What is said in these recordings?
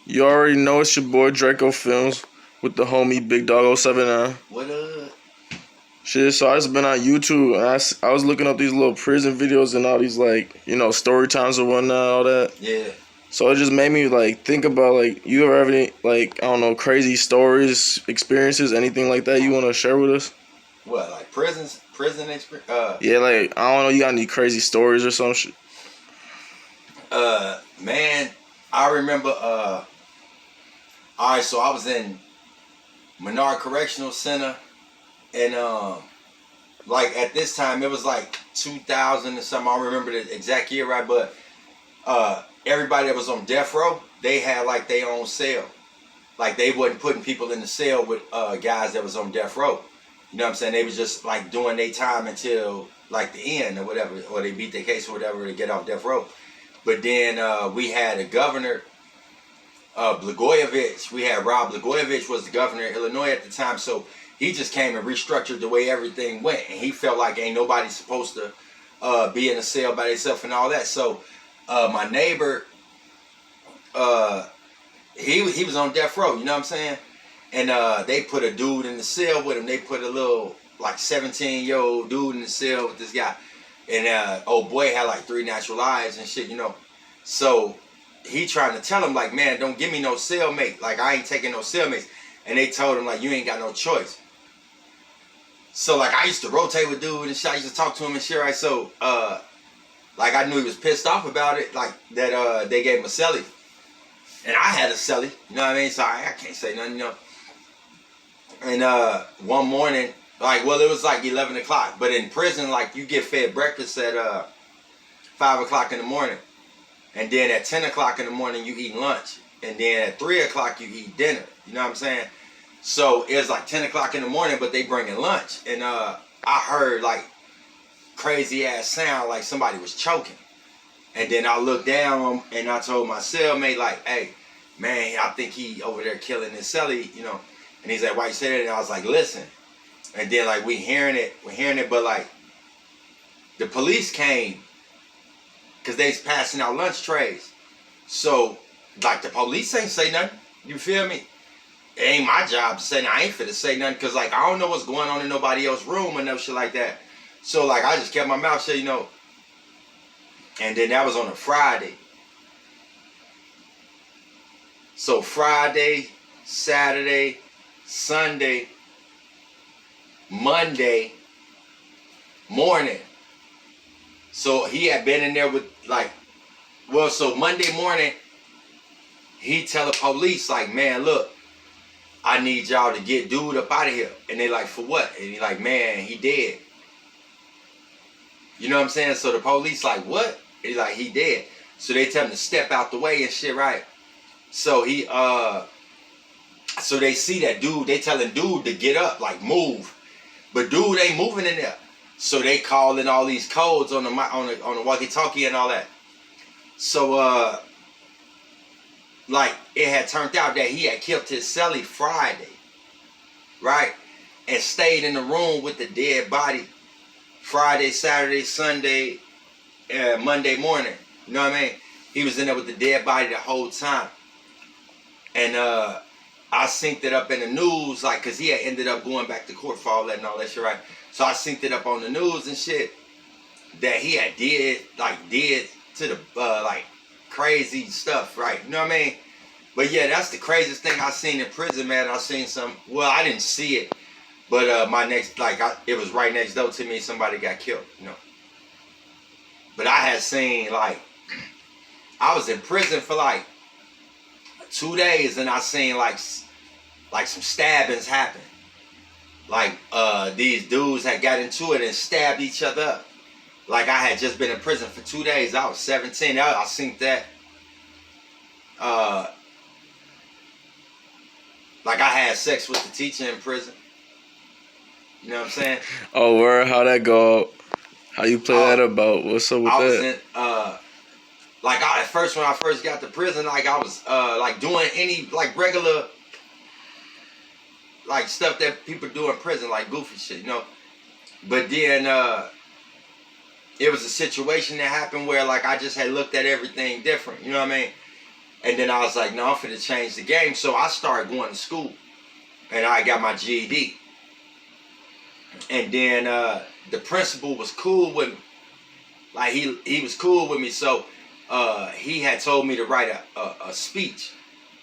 You already know it's your boy Draco Films with the homie Big Dog 079. What up? Shit, so I just been on YouTube and I was looking up these little prison videos and all these story times or whatnot, all that. Yeah. So it just made me think about you ever have any I don't know, crazy stories, experiences, anything like that you want to share with us? What, like prisons? Prison experience? Yeah, I don't know, you got any crazy stories or some shit? Man, I remember, alright, so I was in Menard Correctional Center, and, at this time, it was like 2000 or something. I don't remember the exact year, right? But, everybody that was on death row, they had, like, their own cell. Like, they wasn't putting people in the cell with, guys that was on death row. You know what I'm saying? They was just, like, doing their time until, like, the end or whatever, or they beat their case or whatever to get off death row. But then we had a governor, Blagojevich. We had Rob Blagojevich was the governor of Illinois at the time. So he just came and restructured the way everything went. And he felt like ain't nobody supposed to be in a cell by themselves and all that. So my neighbor, he was on death row, you know what I'm saying? And they put a dude in the cell with him. They put a little, like, 17-year-old dude in the cell with this guy. And old boy had like 3 natural eyes and shit, you know. So he trying to tell him, like, man, don't give me no cellmate. Like, I ain't taking no cellmates. And they told him, like, you ain't got no choice. So, like, I used to rotate with dude and shit. I used to talk to him and shit, right? So, I knew he was pissed off about it, like, that they gave him a cellie. And I had a cellie, you know what I mean? So I can't say nothing, you know. And one morning, it was like 11 o'clock. But in prison, like, you get fed breakfast at 5 o'clock in the morning. And then at 10 o'clock in the morning, you eat lunch. And then at 3 o'clock, you eat dinner. You know what I'm saying? So it was like 10 o'clock in the morning, but they bringing lunch. And I heard, like, crazy ass sound like somebody was choking. And then I looked down and I told my cellmate, like, hey, man, I think he over there killing his cellie, you know. And he's like, why you say that? And I was like, listen. And then, like, we're hearing it, but, like, the police came because they's passing out lunch trays. So, like, the police ain't say nothing. You feel me? It ain't my job to say nothing. I ain't finna say nothing because, like, I don't know what's going on in nobody else's room or no shit like that. So, like, I just kept my mouth shut, you know. And then that was on a Friday. So, Friday, Saturday, Sunday, Monday morning. So he had been in there with, like, so Monday morning, he tell the police, like, man, look, I need y'all to get dude up out of here. And they like, for what? And he like, man, he dead. You know what I'm saying? So the police like, what? And he's like, he dead. So they tell him to step out the way and shit, right? So so they see that dude, they telling dude to get up, like, move. But dude ain't moving in there. So they calling all these codes on the walkie-talkie and all that. So it had turned out that he had killed his cellie Friday, right? And stayed in the room with the dead body Friday, Saturday, Sunday, Monday morning. You know what I mean? He was in there with the dead body the whole time. And I synced it up in the news, like, because he had ended up going back to court for all that and all that shit, right? So I synced it up on the news and shit that he had did to the, crazy stuff, right? You know what I mean? But yeah, that's the craziest thing I seen in prison, man. I seen I didn't see it, but it was right next door to me, somebody got killed, you know? But I had seen, like, I was in prison for, like, 2 days, and I seen, like some stabbings happen. Like, these dudes had got into it and stabbed each other up. Like, I had just been in prison for 2 days. I was 17. I seen that. Like, I had sex with the teacher in prison. You know what I'm saying? Oh, word, how'd that go? How you play that about? What's up with that? I was in, at first, when I first got to prison, like, I was, doing any, like, regular, like, stuff that people do in prison, like goofy shit, you know? But then, it was a situation that happened where, like, I just had looked at everything different, you know what I mean? And then I was like, no, I'm finna change the game. So I started going to school, and I got my GED. And then the principal was cool with me. Like he was cool with me. So he had told me to write a speech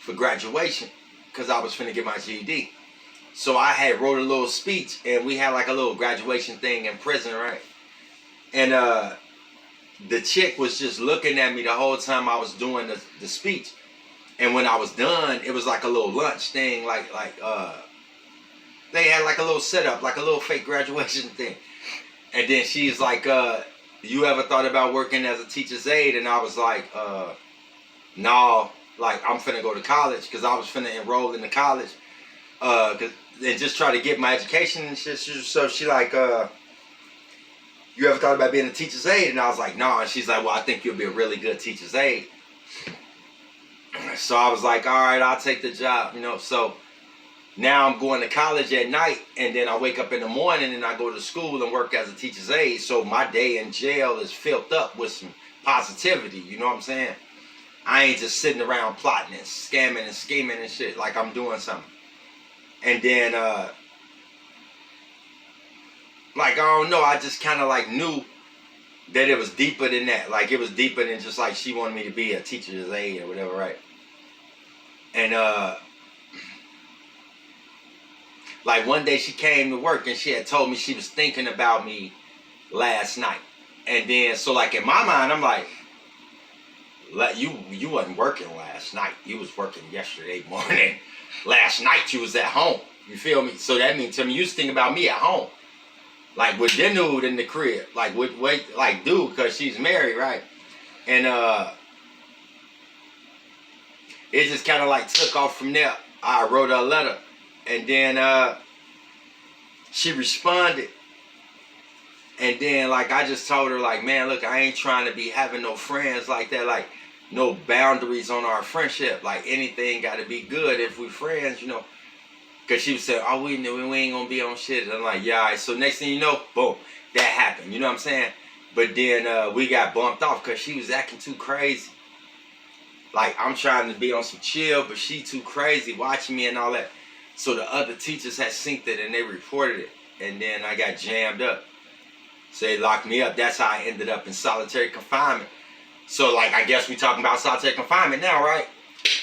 for graduation because I was finna get my GED. So I had wrote a little speech, and we had like a little graduation thing in prison, right? And the chick was just looking at me the whole time I was doing the speech. And when I was done, it was like a little lunch thing, like they had like a little setup, like a little fake graduation thing. And then she's like, you ever thought about working as a teacher's aide? And I was like, no, like I'm finna go to college, because I was finna enroll in the college, and just try to get my education and shit. So she like, you ever thought about being a teacher's aide? And I was like, no. And she's like, well, I think you'll be a really good teacher's aide. So I was like, all right, I'll take the job, you know. So now I'm going to college at night, and then I wake up in the morning and I go to school and work as a teacher's aide. So my day in jail is filled up with some positivity, you know what I'm saying? I ain't just sitting around plotting and scamming and scheming and shit like I'm doing something. And then, like, I don't know, I just kind of like knew that it was deeper than that. Like, it was deeper than just like she wanted me to be a teacher's aide or whatever, right? And like one day she came to work and she had told me she was thinking about me last night. And then, so like in my mind, I'm like, you wasn't working last night. You was working yesterday morning. Last night you was at home. You feel me? So that means to me you was thinking about me at home. Like with your dude in the crib. Like with like dude, because she's married, right? And it just kind of like took off from there. I wrote her a letter. And then she responded. And then like I just told her like, man, look, I ain't trying to be having no friends like that. Like no boundaries on our friendship. Like anything got to be good if we friends, you know. Because she was saying, oh, we ain't going to be on shit. And I'm like, yeah, all right. So next thing you know, boom, that happened. You know what I'm saying? But then we got bumped off because she was acting too crazy. Like, I'm trying to be on some chill, but she too crazy watching me and all that. So the other teachers had synced it and they reported it. And then I got jammed up. So they locked me up. That's how I ended up in solitary confinement. So, like, I guess we talking about solitary confinement now, right?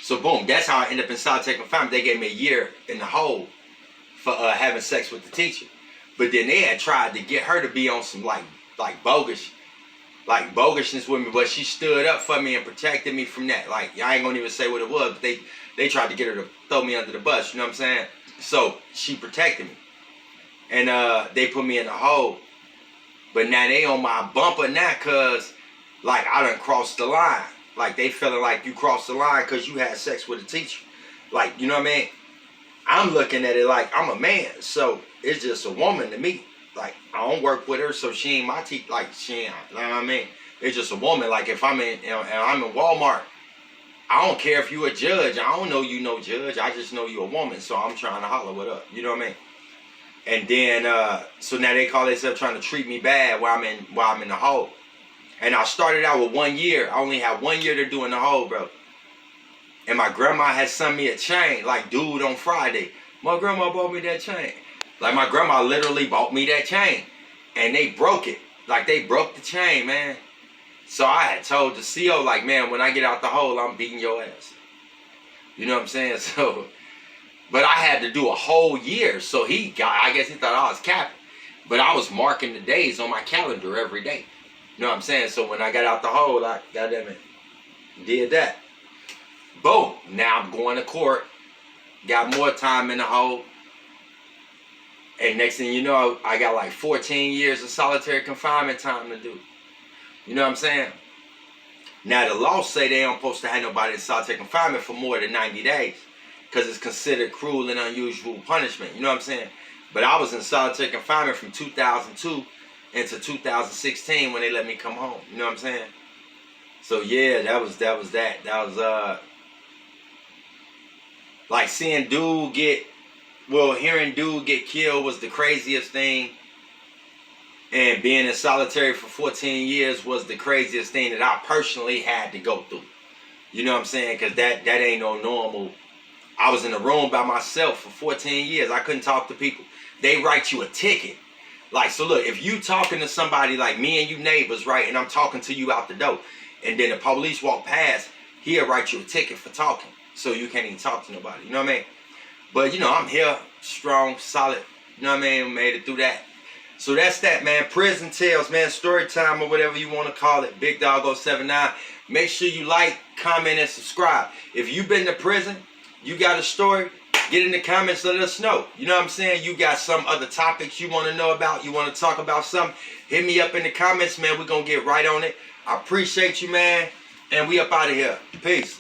So boom, that's how I ended up in solitary confinement. They gave me a year in the hole for having sex with the teacher. But then they had tried to get her to be on some like bogus, like bogushness with me. But she stood up for me and protected me from that. Like I ain't gonna even say what it was, but they tried to get her to throw me under the bus. You know what I'm saying? So she protected me, and they put me in the hole. But now they on my bumper now, cause like I done crossed the line. Like, they feeling like you crossed the line because you had sex with a teacher. Like, you know what I mean? I'm looking at it like I'm a man. So, it's just a woman to me. Like, I don't work with her, so she ain't my teacher. Like, she ain't, you know what I mean? It's just a woman. Like, if I'm in Walmart, I don't care if you a judge. I don't know you no judge. I just know you a woman. So, I'm trying to holler with her. You know what I mean? And then, so now they call themselves trying to treat me bad while I'm in the hole. And I started out with 1 year. I only had 1 year to do in the hole, bro. And my grandma had sent me a chain, like, dude, on Friday. My grandma bought me that chain. Like, my grandma literally bought me that chain. And they broke it. Like, they broke the chain, man. So I had told the CO, like, man, when I get out the hole, I'm beating your ass. You know what I'm saying? So, but I had to do a whole year. So I guess he thought I was capping. But I was marking the days on my calendar every day. You know what I'm saying? So when I got out the hole, I, goddamn it, did that. Boom. Now I'm going to court. Got more time in the hole. And next thing you know, I got like 14 years of solitary confinement time to do. You know what I'm saying? Now the law say they don't supposed to have nobody in solitary confinement for more than 90 days. Because it's considered cruel and unusual punishment. You know what I'm saying? But I was in solitary confinement from 2002 into 2016 when they let me come home. You know what I'm saying? So yeah, that was that. That was like seeing hearing dude get killed was the craziest thing. And being in solitary for 14 years was the craziest thing that I personally had to go through. You know what I'm saying? Because that ain't no normal. I was in a room by myself for 14 years. I couldn't talk to people. They write you a ticket. Like, so look, if you talking to somebody like me and you neighbors, right, and I'm talking to you out the door, and then the police walk past, he'll write you a ticket for talking. So you can't even talk to nobody. You know what I mean? But, you know, I'm here, strong, solid. You know what I mean? Made it through that. So that's that, man. Prison Tales, man. Story time or whatever you want to call it. Big Dog 079. Make sure you like, comment, and subscribe. If you've been to prison, you got a story, get in the comments, let us know. You know what I'm saying? You got some other topics you want to know about, you want to talk about something, hit me up in the comments, man. We're going to get right on it. I appreciate you, man. And we up out of here. Peace.